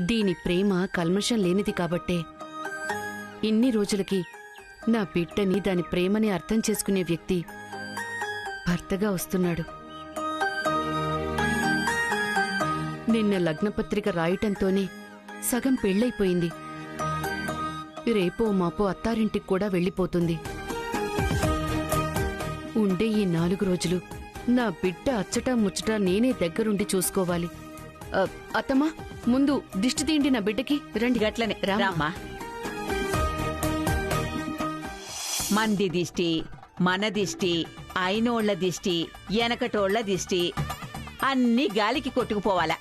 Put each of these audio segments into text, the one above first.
దీని ప్రేమ కల్మషం లేనిది కాబట్టే ఇన్ని రోజులకి నా బిడ్డని దాని ప్రేమని అర్థం చేసుకునే వ్యక్తి భర్తగా వస్తున్నాడు. నిన్న లగ్నపత్రిక రాయటంతోనే సగం పెళ్ళైపోయింది. రేపో మాపో అత్తారింటికి కూడా వెళ్ళిపోతుంది. ఉండే ఈ 4 రోజులు నా బిడ్డ అచ్చటా ముచ్చటా నేనే దగ్గరుండి చూసుకోవాలి. అత్తమ్మా, ముందు దిష్టి తీయండి నా బిడ్డకి. రండి. గట్లనే రామ్మా. మంది దిష్టి, మన దిష్టి, అయినోళ్ల దిష్టి, ఎనకటోళ్ల దిష్టి అన్నీ గాలికి కొట్టుకుపోవాలా.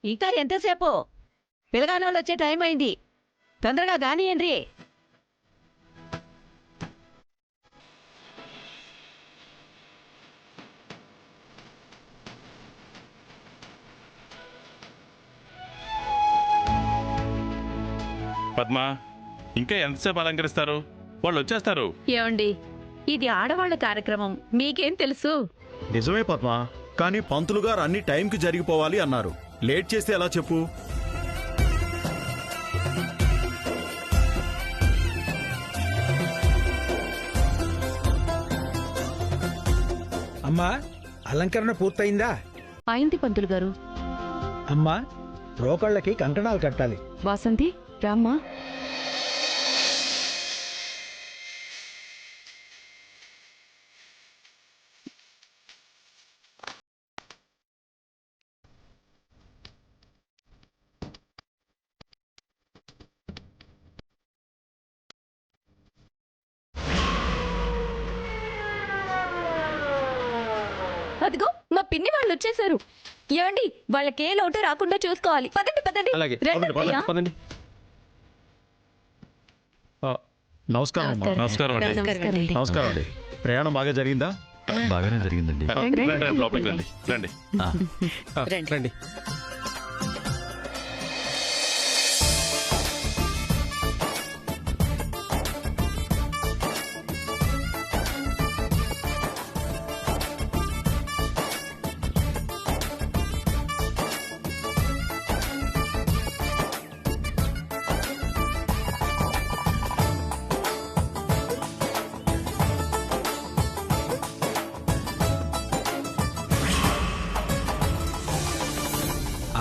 ఇంకా ఎంతసేపు? పిల్లగానోళ్ళు వచ్చే టైం అయింది. తొందరగా కానియండి. పద్మా, ఇంకా ఎంతసేపు అలంకరిస్తారు? వాళ్ళు వచ్చేస్తారు. ఏమండి, ఇది ఆడవాళ్ల కార్యక్రమం, మీకేం తెలుసు? నిజమే పద్మా, కానీ పంతులు గారు అన్ని టైంకి జరిగిపోవాలి అన్నారు. లేట్ చేస్తే ఎలా చెప్పు? అమ్మా, అలంకరణ పూర్తయిందా? అయింది పంతులు గారు. అమ్మా, రోకళ్ళకి కంకణాలు కట్టాలి. వాసంతి, రామ్మా. అదిగో మా పిన్ని వాళ్ళు వచ్చేసారు. ఏమండి, వాళ్ళకి ఏ లోటు రాకుండా చూసుకోవాలి. పదండి పదండి. పదండి. నమస్కారం అమ్మా. నమస్కారం అండి. నమస్కారం అండి. ప్రయాణం బాగా జరిగిందా? బాగానే జరిగిందండి. లోపలికి రండి. రండి. రండి.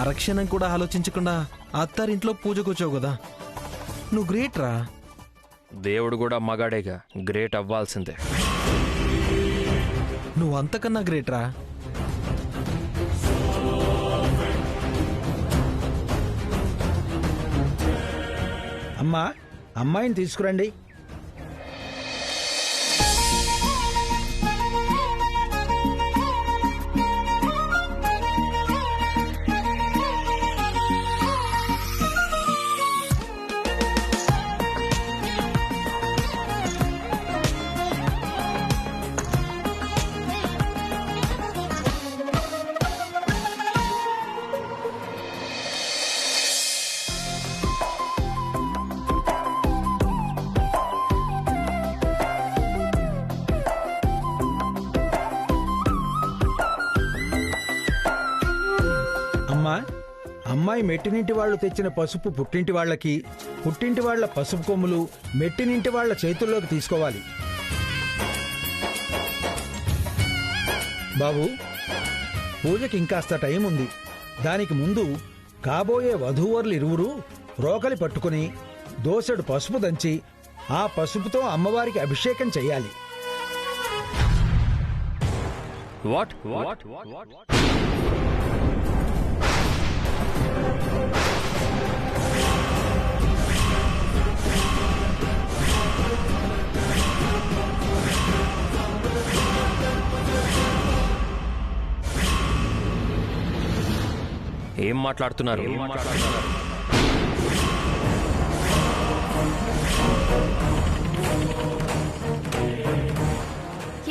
అరక్షణం కూడా ఆలోచించకుండా అత్తారింట్లో పూజ కూర్చోవు కదా. నువ్వు గ్రేట్ రా. దేవుడు కూడా మగాడేగా, గ్రేట్ అవ్వాల్సిందే. నువ్వు అంతకన్నా గ్రేట్ రా. అమ్మా, అమ్మాయిని తీసుకురండి. అమ్మాయి మెట్టినింటి వాళ్ళు తెచ్చిన పసుపు పుట్టింటి వాళ్ళకి, పుట్టింటి వాళ్ల పసుపు కొమ్ములు మెట్టినింటి వాళ్ల చేతుల్లోకి తీసుకోవాలి. బాబు, పూజకి ఇంకాస్త టైం ఉంది. దానికి ముందు కాబోయే వధూవరులు ఇరువురు రోకలి పట్టుకుని దోసెడు పసుపు దంచి ఆ పసుపుతో అమ్మవారికి అభిషేకం చెయ్యాలి. వాట్? ఏం మాట్లాడుతున్నారు?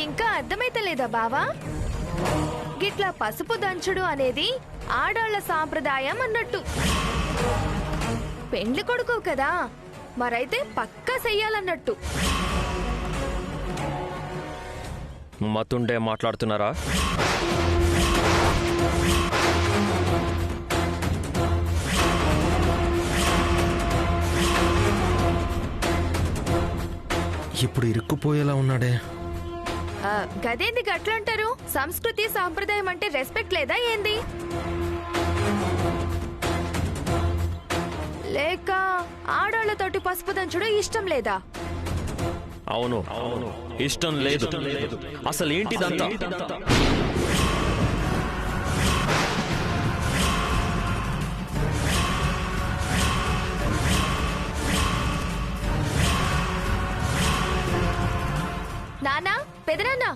ఇంకా అర్థమైతలేదా బావా? గిట్లా పసుపు దంచుడు అనేది ఆడాళ్ల సాంప్రదాయం అన్నట్టు. పెండ్లి కొడుకు కదా, మరైతే పక్కా చెయ్యాలన్నట్టు. మతుండే మాట్లాడుతున్నారా? ఇప్పుడు ఇరుక్కుపోయేలా ఉన్నాడే. గదేంది గట్లంటారు? సంస్కృతి సాంప్రదాయం అంటే రెస్పెక్ట్ లేదా ఏంది? లేక ఆడాళ్లతోటి పసుపు దంచుడు ఇష్టం లేదా? అవును, ఇష్టం లేదు. అసలు ఏంటిదంతా? నానా, పెదనాన్నా,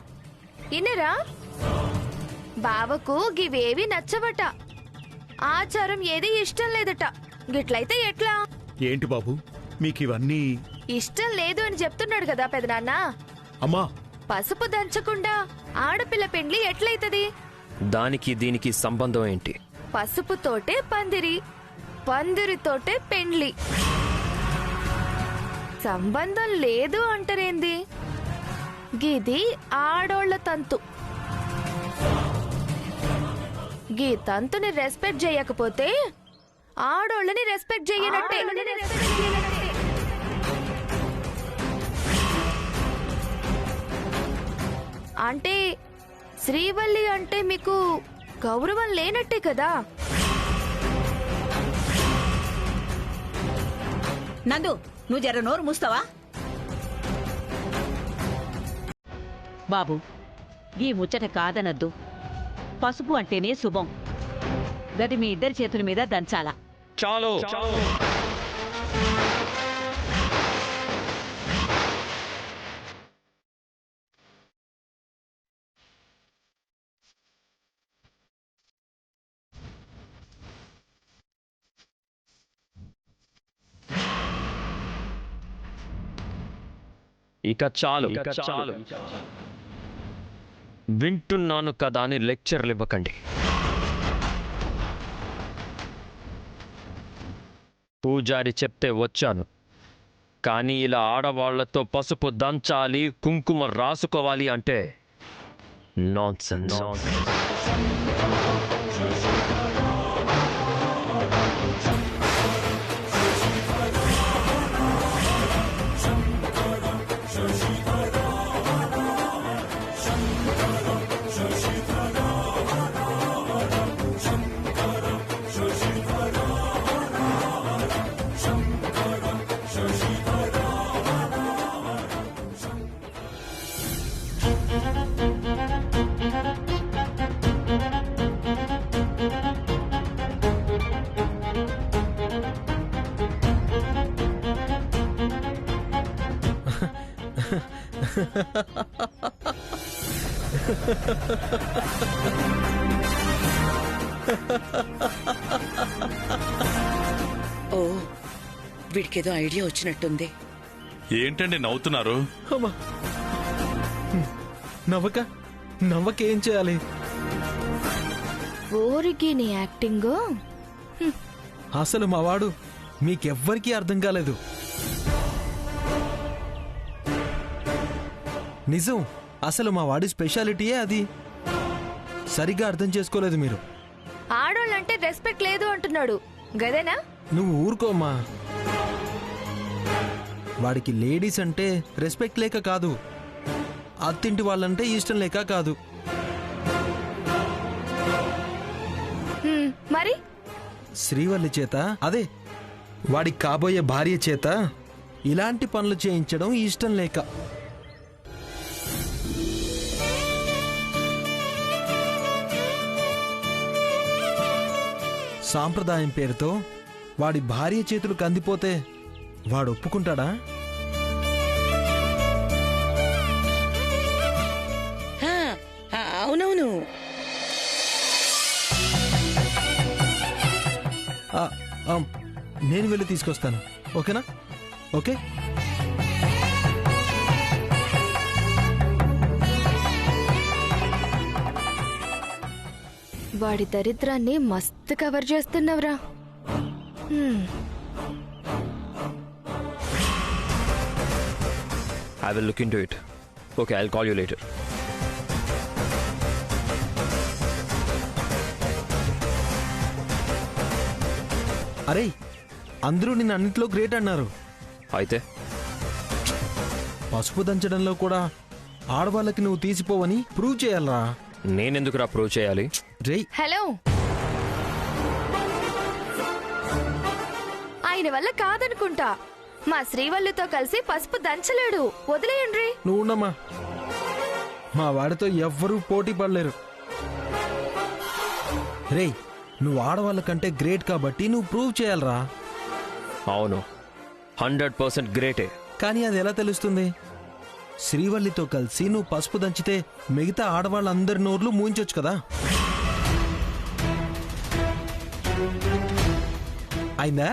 ఇన్నరా? బావకు గివేవి నచ్చబట. ఆచారం ఏది ఇష్టం లేదట. గిట్లయితే ఎట్లా? ఏంటి బాబు మీకివన్నీ? ఇష్టం లేదు అని చెప్తున్నాడు కదా పెదనాన్న. అమ్మా, పసుపు దంచకుండా ఆడపిల్ల పెండ్లి ఎట్లయితది? దానికి దీనికి సంబంధం ఏంటి? పసుపుతోటే పందిరి, పందిరితోటే పెండ్లి. సంబంధం లేదు అంటారేంది? గిది ఆడోళ్ల తంతు. గీ తంతుని రెస్పెక్ట్ చేయకపోతే ఆడోళ్ళని రెస్పెక్ట్ చేయనట్టే. అంటే శ్రీవల్లి అంటే మీకు గౌరవం లేనట్టే కదా? నందు, నువ్వు జర నోరు మూస్తావా? బాబు, ఈ ముచ్చట కాదనద్దు. పసుపు అంటేనే శుభం. గది మీ ఇద్దరి చేతుల మీద దంచాలా. చాలు. ఇక చాలు. వింటున్నాను కదా అని లెక్చర్లు ఇవ్వకండి. పూజారి చెప్తే వచ్చాను, కానీ ఇలా ఆడవాళ్లతో పసుపు దంచాలి, కుంకుమ రాసుకోవాలి అంటే నాన్సెన్స్. ఓ, వీడికేదో ఐడియా వచ్చినట్టుంది. ఏంటండి నవ్వుతున్నారు? అమ్మా, నవ్వకేం చేయాలి? ఊరికి నీ యాక్టింగ్. అసలు మా వాడు మీకెవ్వరికీ అర్థం కాలేదు. నిజం, అసలు మా వాడి స్పెషాలిటీయే అది. సరిగ్గా అర్థం చేసుకోలేదు మీరు. ఆడోళ్ళంటే రెస్పెక్ట్ లేదు అంటున్నాడు గదేనా? నువ్వు ఊరుకోమ్మా. వాడికి లేడీస్ అంటే రెస్పెక్ట్ లేక కాదు, అత్తింటి వాళ్ళంటే ఇష్టం లేక కాదు. మరి శ్రీవల్లి చేత, అదే వాడికి కాబోయే భార్య చేత ఇలాంటి పనులు చేయించడం ఇష్టం లేక. సాంప్రదాయం పేరుతో వాడి భార్య చేతులు కందిపోతే వాడు ఒప్పుకుంటాడా? అవునవును. నేను వెళ్ళి తీసుకొస్తాను. ఓకేనా? ఓకే. వాడి దరిద్రాన్ని మస్తు కవర్ చేస్తున్నావురా. I will look into it. Okay, I'll call you later. అరే, అందరూ నిన్ను అన్నింటిలో గ్రేట్ అన్నారు. అయితే పసుపు దంచడంలో కూడా ఆడవాళ్ళకి నువ్వు తీసిపోవని ప్రూవ్ చేయాలరా. నేనెందుకురా ప్రూవ్ చేయాలి? రేయ్, హలో, ఆయన వల్ల కాదనుకుంటా. మా శ్రీవల్లితో కలిసి పసుపు దంచలేడు. వదిలేయండి. నువ్వు ఉండమ్మా. మా వాడితో ఎవ్వరూ పోటీ పడలేరు. రేయ్, నువ్వు ఆడవాళ్ళ కంటే గ్రేట్ కాబట్టి నువ్వు ప్రూవ్ చేయాలరా. అవును, 100% గ్రేటే. కానీ అది ఎలా తెలుస్తుంది? శ్రీవల్లితో కలిసి నువ్వు పసుపు దంచితే మిగతా ఆడవాళ్ళందరి నోర్లు మూయించొచ్చు కదా. అయిందా?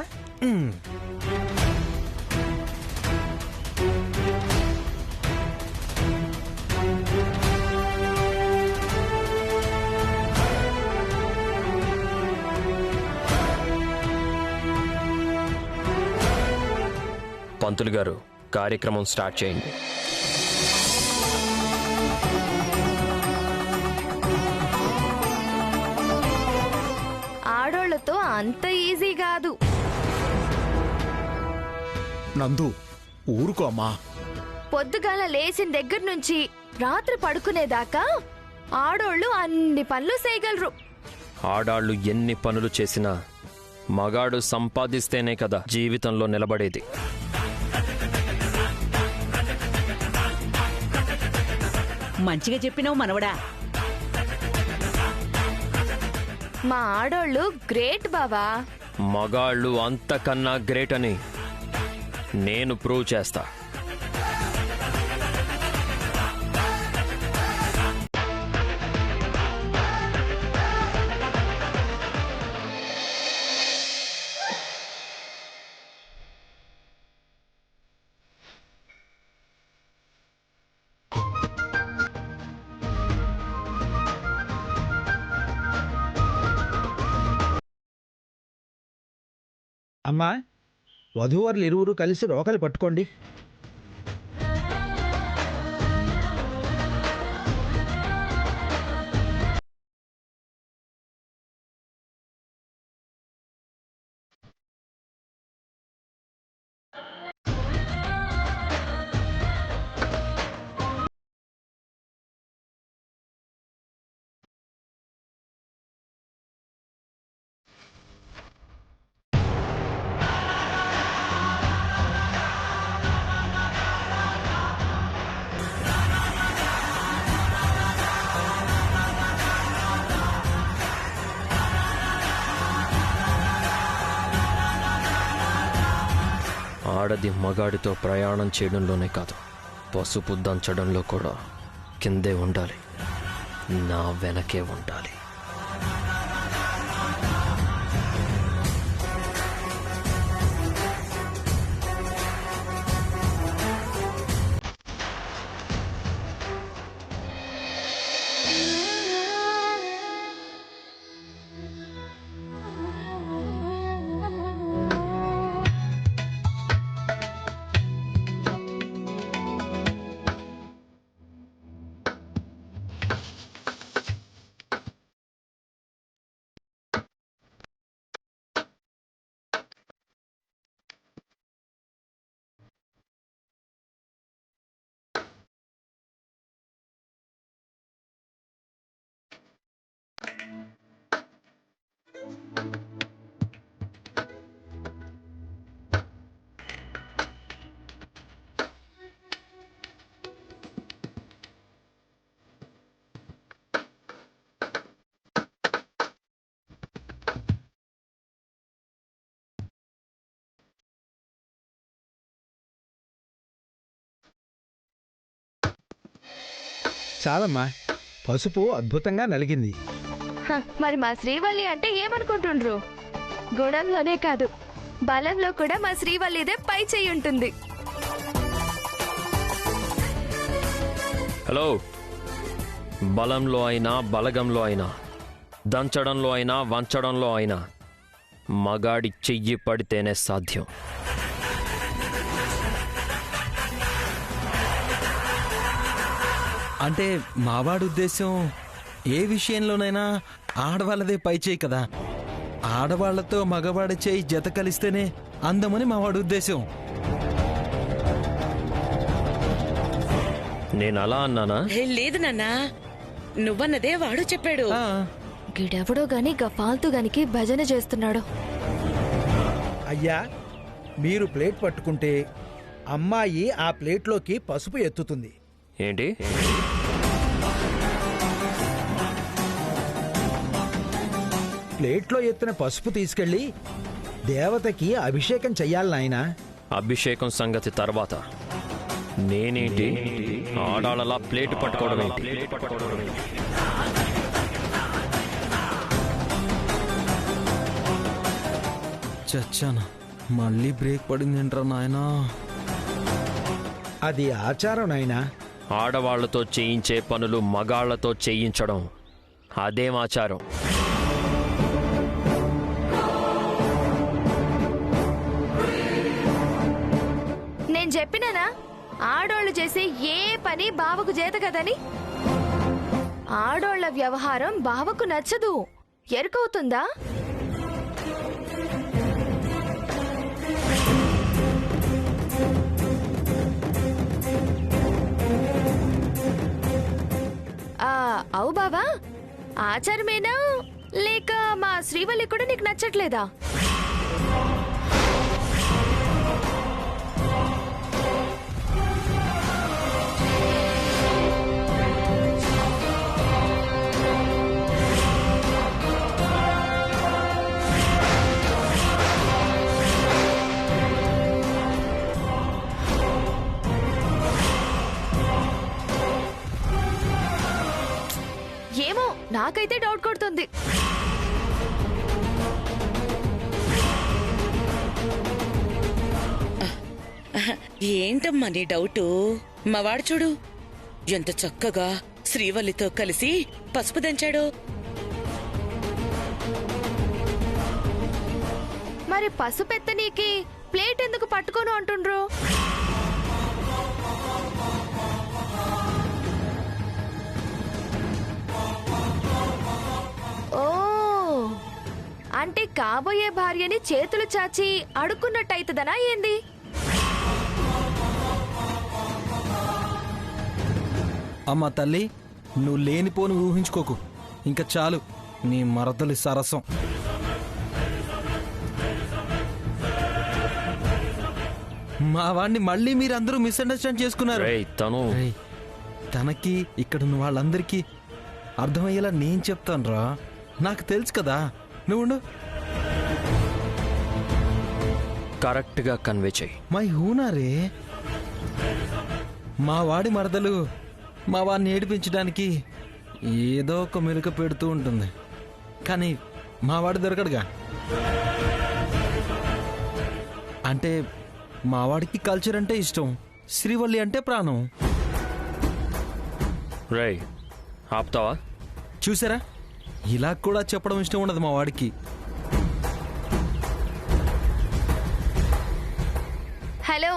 పంతులు గారు, కార్యక్రమం స్టార్ట్ చేయండి. ఆడోళ్లతో అంత ఈజీ కాదు. నందు, ఊరుకో అమ్మా. పొద్దుగాల లేచిన దగ్గర నుంచి రాత్రి పడుకునేదాకా ఆడోళ్ళు అన్ని పనులు చేయగలరు. ఆడాళ్ళు ఎన్ని పనులు చేసినా మగాడు సంపాదిస్తేనే కదా జీవితంలో నిలబడేది. మంచిగా చెప్పినావు మనవడా. మా ఆడోళ్ళు గ్రేట్ బావా. మగాళ్ళు అంతకన్నా గ్రేట్ అని నేను ప్రూవ్ చేస్తా. అమ్మా, వధూవరులు ఇరువురు కలిసి రోకలి పట్టుకోండి. ఆడది మగాడితో ప్రయాణం చేయడంలోనే కాదు, పసుపు దంచడంలో కూడా కిందే ఉండాలి, నా వెనకే ఉండాలి. చాలమ్మా, పసుపు అద్భుతంగా నలిగింది. మరి మా శ్రీవల్లి అంటే ఏమనుకుంటుండ్రు? గుణంలోనే కాదు, బలంలో కూడా మా శ్రీవల్లిదే పై చెయ్యి ఉంటుంది. హలో, బలంలో అయినా బలగంలో అయినా దంచడంలో అయినా వంచడంలో అయినా మగాడి చెయ్యి పడితేనే సాధ్యం. అంటే మావాడి ఉద్దేశం ఏ విషయంలోనైనా ఆడవాళ్ళదే పై చేయి కదా, ఆడవాళ్లతో మగవాడి చేయి జత కలిస్తేనే అందమని మావాడి ఉద్దేశం. నేను అలా అన్నానా? లేదు నాన్నా, నువ్వన్నదే వాడు చెప్పాడు. ఆ, గిడెవడో గాని ఫాల్తూ గానికి భజన చేస్తున్నాడు. అయ్యా, మీరు ప్లేట్ పట్టుకుంటే అమ్మాయి ఆ ప్లేట్లోకి పసుపు ఎత్తుతుంది. ఏంటి? ప్లేట్లో ఎత్తిన పసుపు తీసుకెళ్లి దేవతకి అభిషేకం చెయ్యాలి నాయనా. అభిషేకం సంగతి తర్వాత. నేనేంటి ఆడాళ్ళలా ప్లేట్ పట్టుకోవడం ఏంటి? చచ్చాను. మళ్ళీ బ్రేక్ పడిందేంట్రా నాయనా. అది ఆచారం నాయనా. ఆడవాళ్లతో చేయించే పనులు మగాళ్లతో చేయించడం అదేం ఆచారం? నేను చెప్పినానా ఆడోళ్ళు చేసే ఏ పని బావకు చేత కదని? ఆడోళ్ల వ్యవహారం బావకు నచ్చదు, ఎరుకవుతుందా? అవు బావా, ఆచారమేనా లేక మా శ్రీవల్లి కూడా నీకు నచ్చట్లేదా? ఏమో, నాకైతే డౌట్ కొడుతుంది. ఏంటమ్మా నీ డౌటు? మావాడు చూడు ఎంత చక్కగా శ్రీవల్లితో కలిసి పసుపు దంచాడు. మరి పసుపెత్తనీకి ప్లేట్ ఎందుకు పట్టుకోను అంటుండ్రు? ఓ, అంటే కాబోయే భార్యని చేతులు చాచి అడుక్కున్నట్టయితదనా ఏంది? అమ్మా తల్లి, నువ్వు లేనిపోని ఊహించుకోకు. ఇంకా చాలు నీ మరదలి సరసం. మా వాడిని మళ్ళీ మీరందరూ మిస్అండర్స్టాండ్ చేసుకున్నారు. రేయ్, తను రేయ్, తనకి ఇక్కడున్న వాళ్ళందరికీ అర్థమయ్యేలా నేను చెప్తానురా. నాకు తెలుసు కదా. నువ్వు ఉండు. కరెక్ట్గా కన్వే చెయ్యి. మై హూనారే. మా వాడి మరదలు మా వాడిని ఏడిపించడానికి ఏదో ఒక మెలుక పెడుతూ ఉంటుంది, కానీ మా వాడు దొరకడుగా. అంటే మా వాడికి కల్చర్ అంటే ఇష్టం, శ్రీవల్లి అంటే ప్రాణం. రేయ్, ఆపుతావా? చూసారా, ఇలా కూడా చెప్పడం ఇష్టం ఉండదు మా వాడికి. హలో,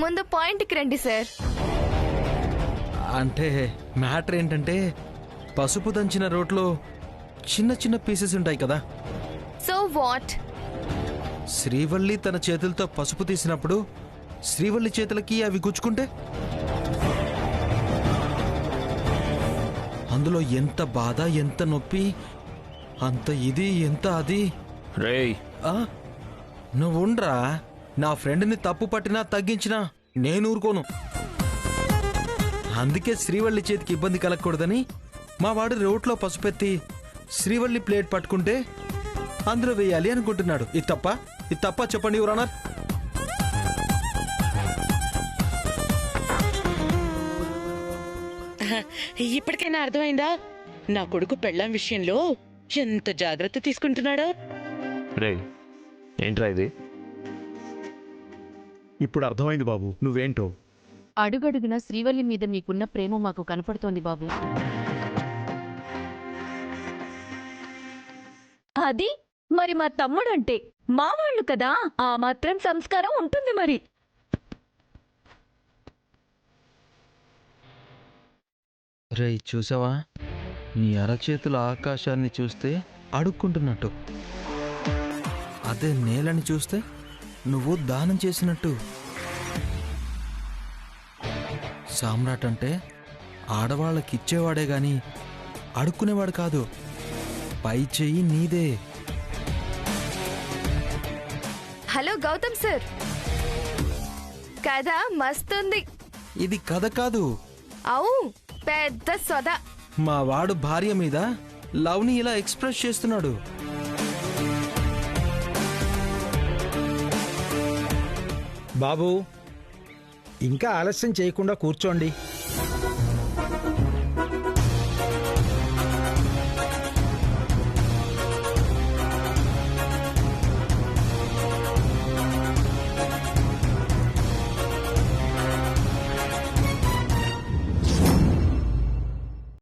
ముందు పాయింట్కి రండి సార్. అంటే మ్యాటర్ ఏంటంటే, పసుపు దంచిన రోట్లో చిన్న చిన్న పీసెస్ ఉంటాయి కదా. So what? శ్రీవల్లి తన చేతులతో పసుపు తీసినప్పుడు శ్రీవల్లి చేతులకి అవి గుచ్చుకుంటే అందులో ఎంత బాధ, ఎంత నొప్పి, అంత ఇది, ఎంత అది. రేయ్, నువ్వుండ్రా. నా ఫ్రెండ్ని తప్పు పట్టినా తగ్గించినా నేను ఊరుకోను. అందుకే శ్రీవల్లి చేతికి ఇబ్బంది కలగకూడదని మా వాడు రోట్లో పసుపెత్తి శ్రీవల్లి ప్లేట్ పట్టుకుంటే అందులో వేయాలి అనుకుంటున్నాడు. ఇది తప్ప చెప్పండి యువర్ ఆనర్. ఇప్పటికైనా అర్థమైందా నా కొడుకు పెళ్ళాం విషయంలో ఎంత జాగ్రత్త తీసుకుంటున్నాడో? రేయ్, ఏంట్రా ఇది? ఇప్పుడు అర్థమైంది బాబు నువ్వేంటో. అడుగడుగున శ్రీవల్లి మీద మీకున్న ప్రేమ మాకు కనపడుతోంది బాబు. అది మరి మా తమ్ముడంటే మా వాళ్ళు కదా, ఆ మాత్రం సంస్కారం ఉంటుంది మరి. రేయ్ చూసావా, నీ అరచేతుల ఆకాశాన్ని చూస్తే అడుక్కుంటున్నట్టు, అదే నేలని చూస్తే నువ్వు దానం చేసినట్టు. సామ్రాట్ అంటే ఆడవాళ్ళకిచ్చేవాడే గాని అడుక్కునేవాడు కాదు. పై చెయ్యి నీదే. హలో గౌతమ్ సార్, కథ మస్తుంది. ఇది కథ కాదు, అవు పెద్ద సొద. మా వాడు భార్య మీద లవ్ని ఇలా ఎక్స్ప్రెస్ చేస్తున్నాడు. బాబు ఇంకా ఆలస్యం చేయకుండా కూర్చోండి.